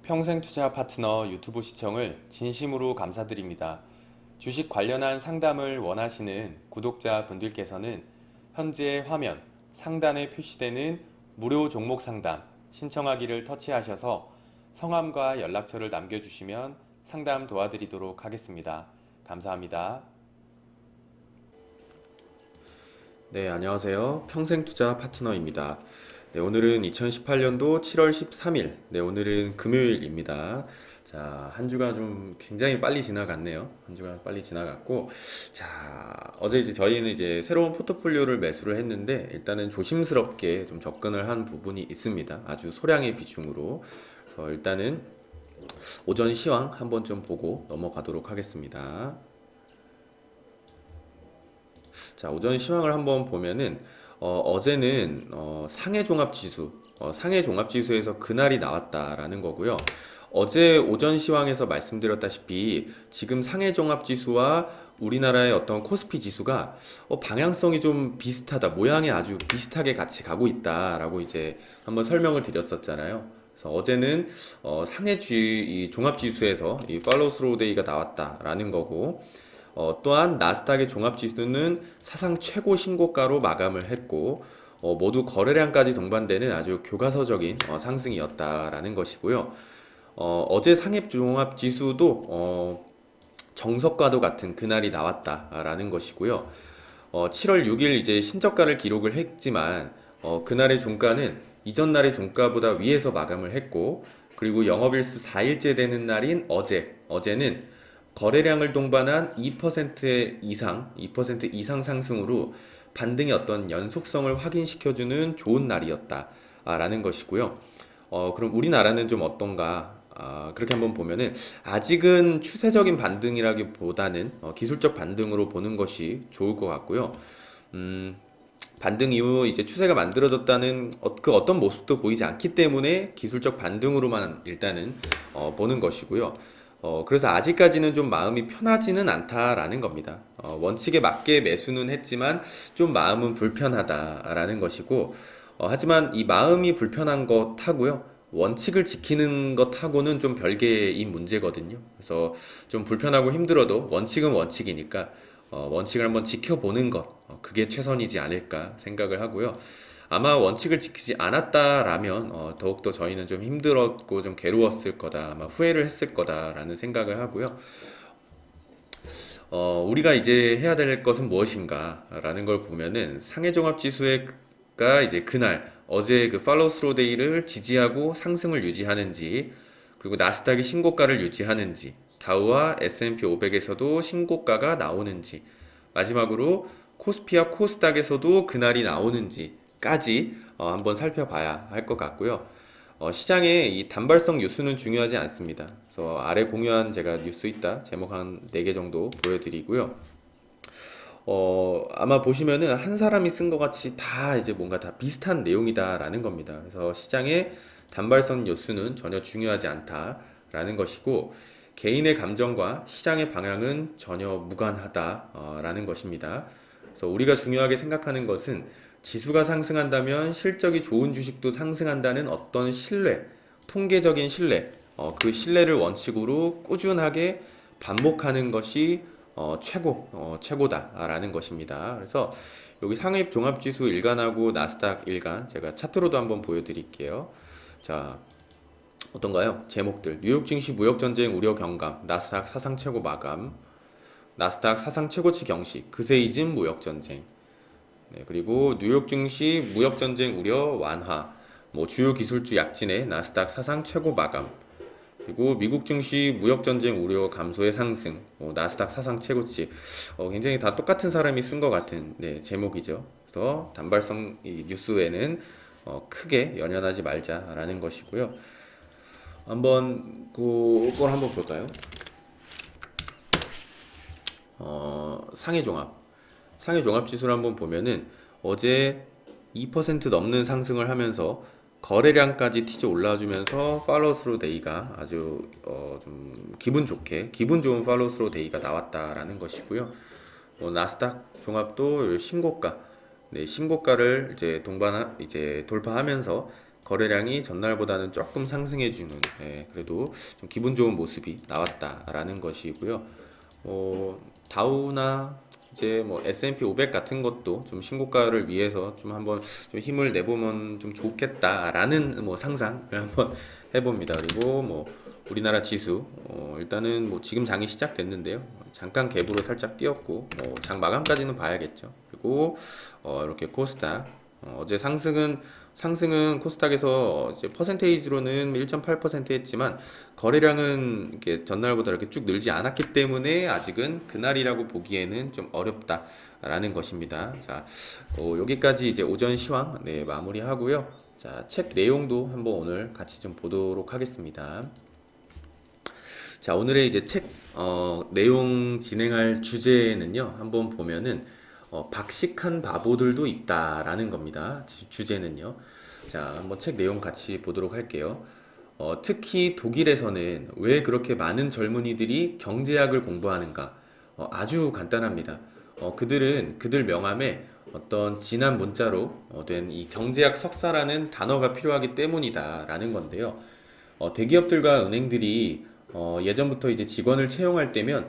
평생투자 파트너 유튜브 시청을 진심으로 감사드립니다. 주식 관련한 상담을 원하시는 구독자 분들께서는 현재 화면 상단에 표시되는 무료 종목 상담 신청하기를 터치하셔서 성함과 연락처를 남겨주시면 상담 도와드리도록 하겠습니다. 감사합니다. 네, 안녕하세요. 평생투자 파트너입니다. 네, 오늘은 2018년도 7월 13일, 오늘은 금요일입니다. 자, 한 주가 좀 굉장히 빨리 지나갔네요. 한 주가 빨리 지나갔고, 자, 어제 저희는 새로운 포트폴리오를 매수를 했는데, 일단은 조심스럽게 좀 접근을 한 부분이 있습니다. 아주 소량의 비중으로. 그래서 일단은 오전 시황 한번 좀 보고 넘어가도록 하겠습니다. 자, 오전 시황을 한번 보면은, 어제는 상해종합지수, 상해종합지수에서 그날이 나왔다라는 거고요. 어제 오전 시황에서 말씀드렸다시피 지금 상해종합지수와 우리나라의 어떤 코스피 지수가 방향성이 좀 비슷하다, 모양이 아주 비슷하게 같이 가고 있다라고 한번 설명을 드렸었잖아요. 그래서 어제는 이 종합지수에서 이 팔로우 스로우 데이가 나왔다라는 거고, 또한 나스닥의 종합지수는 사상 최고 신고가로 마감을 했고, 모두 거래량까지 동반되는 아주 교과서적인 상승이었다라는 것이고요. 어제 상해종합지수도 정석과도 같은 그날이 나왔다라는 것이고요. 7월 6일 신저가를 기록을 했지만 그날의 종가는 이전 날의 종가보다 위에서 마감을 했고, 그리고 영업일수 4일째 되는 날인 어제는 거래량을 동반한 2% 이상 상승으로 반등의 어떤 연속성을 확인시켜주는 좋은 날이었다라는 것이고요. 그럼 우리나라는 좀 어떤가? 그렇게 한번 보면은 아직은 추세적인 반등이라기보다는 기술적 반등으로 보는 것이 좋을 것 같고요. 반등 이후 추세가 만들어졌다는 그 어떤 모습도 보이지 않기 때문에 기술적 반등으로만 일단은 보는 것이고요. 그래서 아직까지는 좀 마음이 편하지는 않다라는 겁니다. 원칙에 맞게 매수는 했지만 좀 마음은 불편하다라는 것이고, 하지만 이 마음이 불편한 것하고요, 원칙을 지키는 것하고는 좀 별개인 문제거든요. 그래서 좀 불편하고 힘들어도 원칙은 원칙이니까 원칙을 한번 지켜보는 것, 그게 최선이지 않을까 생각을 하고요. 아마 원칙을 지키지 않았다라면 더욱더 저희는 좀 힘들었고 좀 괴로웠을 거다, 아마 후회를 했을 거다라는 생각을 하고요. 우리가 해야 될 것은 무엇인가 라는 걸 보면은 상해종합지수가 그날 어제 그 팔로우 스로 데이를 지지하고 상승을 유지하는지, 그리고 나스닥이 신고가를 유지하는지, 다우와 S&P 500에서도 신고가가 나오는지, 마지막으로 코스피와 코스닥에서도 그날이 나오는지 까지 한번 살펴봐야 할 것 같고요. 시장의 이 단발성 뉴스는 중요하지 않습니다. 그래서 아래 공유한 제가 뉴스 있다 제목 한 4개 정도 보여드리고요. 아마 보시면은 한 사람이 쓴 것 같이 다 뭔가 다 비슷한 내용이다라는 겁니다. 그래서 시장의 단발성 뉴스는 전혀 중요하지 않다라는 것이고, 개인의 감정과 시장의 방향은 전혀 무관하다라는 것입니다. 그래서 우리가 중요하게 생각하는 것은 지수가 상승한다면 실적이 좋은 주식도 상승한다는 어떤 신뢰, 통계적인 신뢰, 그 신뢰를 원칙으로 꾸준하게 반복하는 것이 최고다라는 것입니다. 그래서 여기 상해종합지수 일간하고 나스닥 일간 제가 차트로도 한번 보여드릴게요. 자, 어떤가요? 제목들: 뉴욕 증시 무역 전쟁 우려 경감, 나스닥 사상 최고 마감, 나스닥 사상 최고치 경시, 그세이즘 무역 전쟁. 네, 그리고 뉴욕 증시 무역 전쟁 우려 완화, 주요 기술주 약진의 나스닥 사상 최고 마감, 그리고 미국 증시 무역 전쟁 우려 감소의 상승, 나스닥 사상 최고치. 굉장히 다 똑같은 사람이 쓴 것 같은 제목이죠. 그래서 단발성 이 뉴스에는 크게 연연하지 말자라는 것이고요. 한번 그걸 한번 볼까요? 상해종합지수를 한번 보면은 어제 2% 넘는 상승을 하면서 거래량까지 티저 올라주면서 팔로우 스루 데이가 아주 좀 기분 좋은 팔로우 스루 데이가 나왔다라는 것이고요. 나스닥 종합도 신고가, 네, 신고가를 이제 돌파하면서 거래량이 전날보다는 조금 상승해주는, 그래도 좀 기분 좋은 모습이 나왔다라는 것이고요. 다우나 이제 뭐 S&P 500 같은 것도 좀 신고가를 위해서 좀 한번 좀 힘을 내보면 좀 좋겠다라는 뭐 상상을 한번 해봅니다. 그리고 뭐 우리나라 지수, 일단은 뭐 지금 장이 시작됐는데요. 잠깐 갭으로 살짝 뛰었고, 장 마감까지는 봐야겠죠. 그리고 이렇게 코스닥, 어제 상승은 코스닥에서 이제 퍼센테이지로는 1.8% 했지만 거래량은 이렇게 전날보다 이렇게 쭉 늘지 않았기 때문에 아직은 그날이라고 보기에는 좀 어렵다라는 것입니다. 자, 여기까지 이제 오전 시황 네, 마무리하고요. 자, 책 내용도 한번 오늘 같이 좀 보도록 하겠습니다. 자, 오늘의 이제 책 내용 진행할 주제는요. 한번 보면은 박식한 바보들도 있다라는 겁니다. 주제는요. 자, 한번 책 내용 같이 보도록 할게요. 특히 독일에서는 왜 그렇게 많은 젊은이들이 경제학을 공부하는가? 아주 간단합니다. 그들 명함에 어떤 진한 문자로 된 이 경제학 석사라는 단어가 필요하기 때문이다라는 건데요. 대기업들과 은행들이 예전부터 이제 직원을 채용할 때면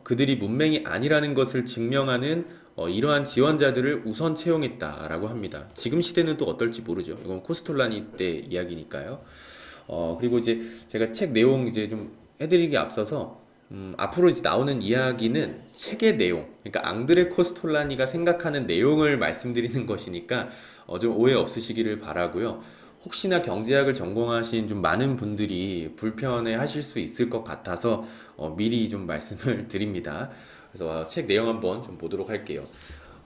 그들이 문맹이 아니라는 것을 증명하는 이러한 지원자들을 우선 채용했다라고 합니다. 지금 시대는 또 어떨지 모르죠. 이건 코스톨라니 때 이야기니까요. 그리고 이제 제가 책 내용 이제 좀 해드리기 앞서서 앞으로 이제 나오는 이야기는 책의 내용, 그러니까 앙드레 코스톨라니가 생각하는 내용을 말씀드리는 것이니까 좀 오해 없으시기를 바라고요. 혹시나 경제학을 전공하신 좀 많은 분들이 불편해 하실 수 있을 것 같아서 미리 좀 말씀을 드립니다. 그래서 책 내용 한번 좀 보도록 할게요.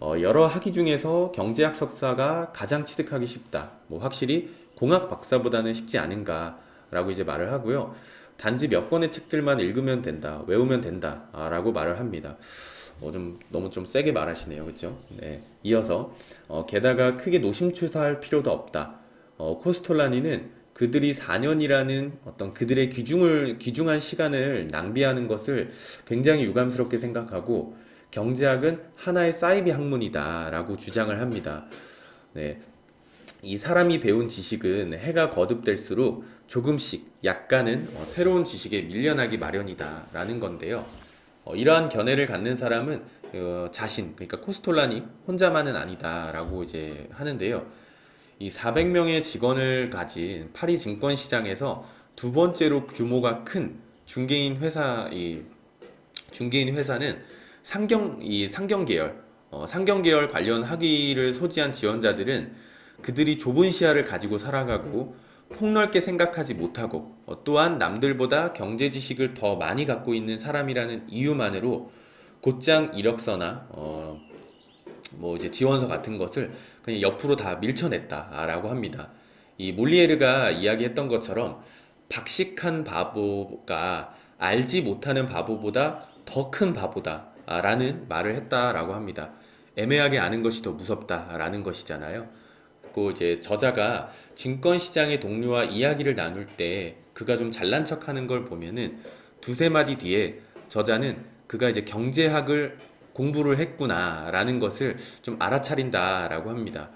여러 학위 중에서 경제학 석사가 가장 취득하기 쉽다. 뭐 확실히 공학 박사보다는 쉽지 않은가라고 이제 말을 하고요. 단지 몇 권의 책들만 읽으면 된다, 외우면 된다, 라고 말을 합니다. 너무 좀 세게 말하시네요. 그쵸? 네. 이어서, 게다가 크게 노심초사할 필요도 없다. 코스톨라니는 그들이 4년이라는 어떤 그들의 귀중한 시간을 낭비하는 것을 굉장히 유감스럽게 생각하고 경제학은 하나의 사이비 학문이다 라고 주장을 합니다. 네. 이 사람이 배운 지식은 해가 거듭될수록 조금씩 약간은 새로운 지식에 밀려나기 마련이다 라는 건데요. 이러한 견해를 갖는 사람은 그러니까 코스톨라니 혼자만은 아니다 라고 이제 하는데요. 이 400명의 직원을 가진 파리 증권시장에서 두 번째로 규모가 큰 중개인 회사는 상경 계열 관련 학위를 소지한 지원자들은 그들이 좁은 시야를 가지고 살아가고 폭넓게 생각하지 못하고 또한 남들보다 경제 지식을 더 많이 갖고 있는 사람이라는 이유만으로 곧장 이력서나 뭐 이제 지원서 같은 것을 그냥 옆으로 다 밀쳐냈다라고 합니다. 이 몰리에르가 이야기했던 것처럼 박식한 바보가 알지 못하는 바보보다 더 큰 바보다라는 말을 했다라고 합니다. 애매하게 아는 것이 더 무섭다라는 것이잖아요. 그 이제 저자가 증권시장의 동료와 이야기를 나눌 때 그가 좀 잘난 척하는 걸 보면은 두세 마디 뒤에 저자는 그가 이제 경제학을 공부를 했구나라는 것을 좀 알아차린다라고 합니다.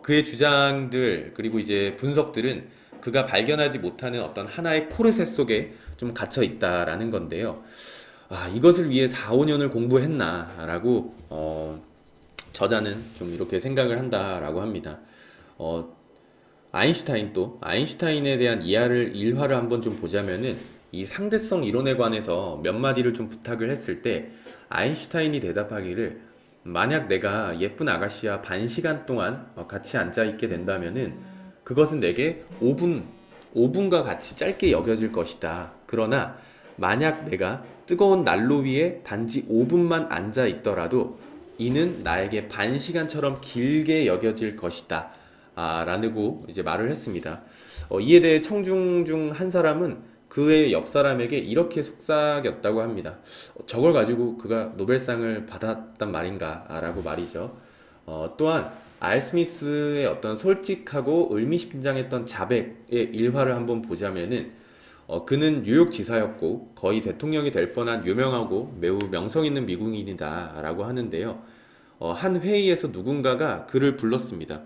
그의 주장들 그리고 이제 분석들은 그가 발견하지 못하는 어떤 하나의 코르셋 속에 좀 갇혀 있다라는 건데요. 이것을 위해 4, 5년을 공부했나라고 저자는 좀 이렇게 생각을 한다라고 합니다. 아인슈타인에 대한 일화를 한번 좀 보자면은 이 상대성 이론에 관해서 몇 마디를 좀 부탁을 했을 때 아인슈타인이 대답하기를 만약 내가 예쁜 아가씨와 반 시간 동안 같이 앉아 있게 된다면은 그것은 내게 5분과 같이 짧게 여겨질 것이다. 그러나 만약 내가 뜨거운 난로 위에 단지 5분만 앉아 있더라도 이는 나에게 반 시간처럼 길게 여겨질 것이다. 라고 이제 말을 했습니다. 이에 대해 청중 중 한 사람은 그의 옆 사람에게 이렇게 속삭였다고 합니다. 저걸 가지고 그가 노벨상을 받았단 말인가 라고 말이죠. 또한 알 스미스의 어떤 솔직하고 의미심장했던 자백의 일화를 한번 보자면은 그는 뉴욕 지사였고 거의 대통령이 될 뻔한 유명하고 매우 명성 있는 미국인이다라고 하는데요. 한 회의에서 누군가가 그를 불렀습니다.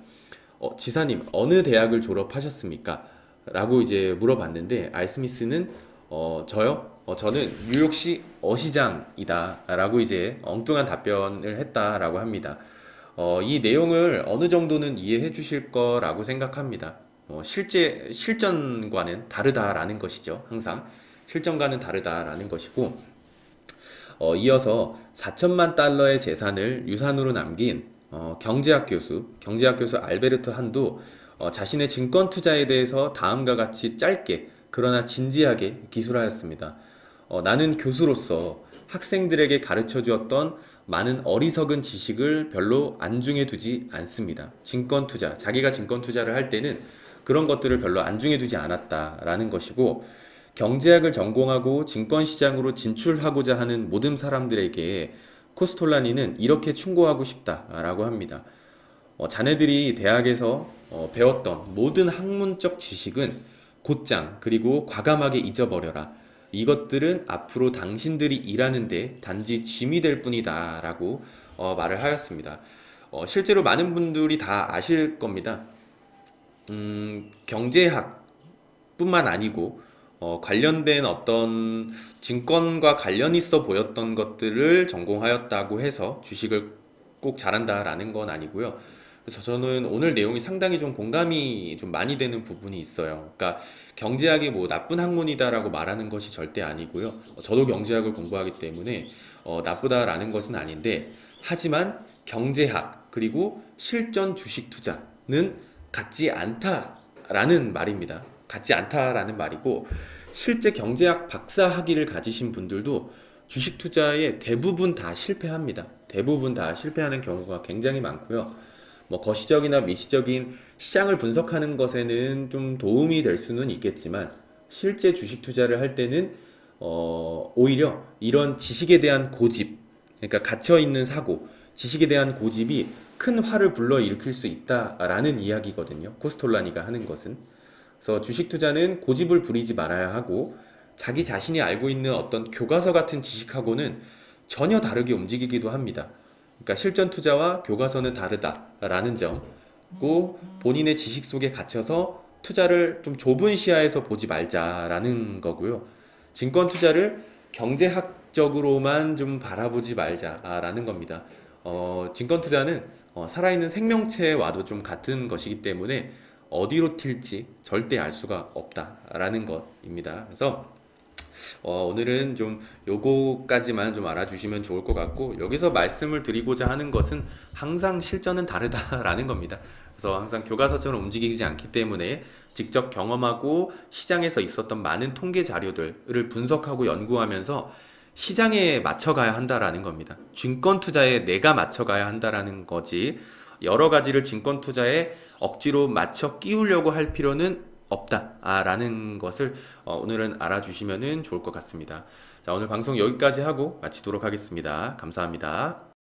지사님, 어느 대학을 졸업하셨습니까? 라고 이제 물어봤는데, 알스미스는, 저요? 저는 뉴욕시 어시장이다. 라고 이제 엉뚱한 답변을 했다라고 합니다. 이 내용을 어느 정도는 이해해 주실 거라고 생각합니다. 실제 실전과는 다르다라는 것이죠. 항상 실전과는 다르다라는 것이고, 이어서 4천만 달러의 재산을 유산으로 남긴 경제학 교수 알베르트 한도 자신의 증권 투자에 대해서 다음과 같이 짧게 그러나 진지하게 기술하였습니다. 나는 교수로서 학생들에게 가르쳐 주었던 많은 어리석은 지식을 별로 안중에 두지 않습니다. 증권 투자, 자기가 증권 투자를 할 때는 그런 것들을 별로 안중에 두지 않았다라는 것이고, 경제학을 전공하고 증권시장으로 진출하고자 하는 모든 사람들에게 코스톨라니는 이렇게 충고하고 싶다라고 합니다. 자네들이 대학에서 배웠던 모든 학문적 지식은 곧장 그리고 과감하게 잊어버려라. 이것들은 앞으로 당신들이 일하는데 단지 짐이 될 뿐이다 라고 말을 하였습니다. 실제로 많은 분들이 다 아실 겁니다. 경제학뿐만 아니고 관련된 어떤 증권과 관련 있어 보였던 것들을 전공하였다고 해서 주식을 꼭 잘한다라는 건 아니고요. 그래서 저는 오늘 내용이 상당히 좀 공감이 좀 많이 되는 부분이 있어요. 그러니까 경제학이 뭐 나쁜 학문이다라고 말하는 것이 절대 아니고요. 저도 경제학을 공부하기 때문에 나쁘다라는 것은 아닌데, 하지만 경제학 그리고 실전 주식 투자는 같지 않다라는 말입니다. 같지 않다라는 말이고, 실제 경제학 박사 학위를 가지신 분들도 주식 투자에 대부분 다 실패합니다. 대부분 다 실패하는 경우가 굉장히 많고요. 뭐 거시적이나 미시적인 시장을 분석하는 것에는 좀 도움이 될 수는 있겠지만, 실제 주식 투자를 할 때는 오히려 이런 지식에 대한 고집, 그러니까 갇혀 있는 사고, 지식에 대한 고집이 큰 화를 불러일으킬 수 있다라는 이야기거든요. 코스톨라니가 하는 것은. 그래서 주식 투자는 고집을 부리지 말아야 하고, 자기 자신이 알고 있는 어떤 교과서 같은 지식하고는 전혀 다르게 움직이기도 합니다. 그러니까 실전 투자와 교과서는 다르다라는 점, 꼭 본인의 지식 속에 갇혀서 투자를 좀 좁은 시야에서 보지 말자라는 거고요. 증권 투자를 경제학적으로만 좀 바라보지 말자라는 겁니다. 증권 투자는 살아있는 생명체와도 좀 같은 것이기 때문에 어디로 튈지 절대 알 수가 없다라는 것입니다. 그래서 오늘은 좀 요거까지만 좀 알아주시면 좋을 것 같고, 여기서 말씀을 드리고자 하는 것은 항상 실전은 다르다라는 겁니다. 그래서 항상 교과서처럼 움직이지 않기 때문에 직접 경험하고 시장에서 있었던 많은 통계 자료들을 분석하고 연구하면서 시장에 맞춰가야 한다라는 겁니다. 증권 투자에 내가 맞춰가야 한다라는 거지, 여러 가지를 증권 투자에 억지로 맞춰 끼우려고 할 필요는 없다라는 것을 오늘은 알아주시면 좋을 것 같습니다. 자, 오늘 방송 여기까지 하고 마치도록 하겠습니다. 감사합니다.